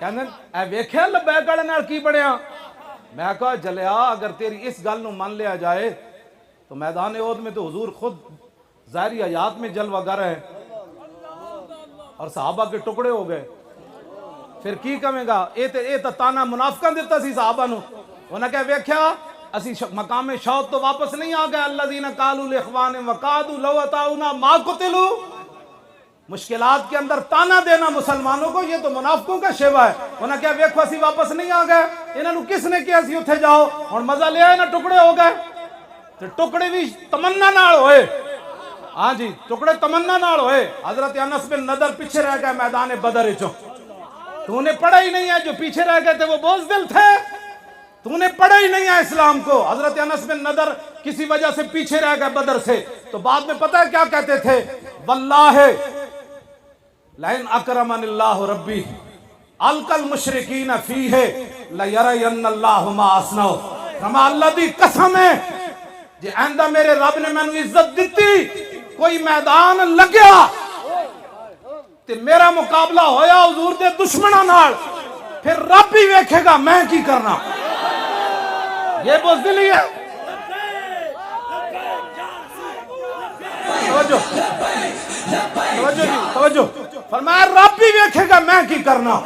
کہنے اے ویکھیا لبیک والے نال کی بنیا؟ میں کہا جلیا اگر تیری اس گل نو مان لیا جائے تو میدان احد میں تو حضور خود ظاہری حیات میں جلوہ گر ہے اور صحابہ کے ٹکڑے ہو گئے، پھر کی کہے گا؟ اے تے تانا منافقاں دیتا سی صحابہ نو، انہاں کہا ویکھیا اسی مقام شوق تو واپس نہیں آ گئے، الذین قالوا لاخوانہم وقعدوا لو اطاعونا ما قتلوا۔ مشکلات کے اندر تانا دینا مسلمانوں کو یہ تو منافقوں کا شیوا ہے۔ انہاں کہا ویکھو اسی واپس نہیں آ گئے، انہاں نو کس نے کہا سی اتھے جاؤ، ہن مزہ لے آئے نا ٹکڑے ہو گئے، تے ٹکڑے بھی تمنا نال ہوئے، ہاں جی ٹکڑے تمنا نال ہوئے۔ حضرت انس بن نضر پیچھے رہ گئے میدان بدر وچوں، تو نے پڑھا ہی نہیں ہے، جو پیچھے رہ گئے تھے وہ بزدل تھے، تو نے پڑھا ہی نہیں ہے اسلام کو۔ حضرت انس بن نضر کسی وجہ سے پیچھے رہ گئے بدر سے، تو بعد میں پتہ ہے کیا کہتے تھے؟ واللہ لئن اکرمن اللہ ربی القى المشرکین فیہ لیرین اللہ ما اصنع۔ کما اللہ دی قسم ہے جی آئندہ میرے رب نے میں عزت دیتی، کوئی میدان لگیا تے میرا مقابلہ ہویا حضور دے دشمنوں نال، پھر رب بھی ویکھے گا میں کی کرنا۔ یہ بزدلی ہے۔ توجہ توجہ جی توجہ، فرمایا رب بھی ویکھے گا میں کی کرنا۔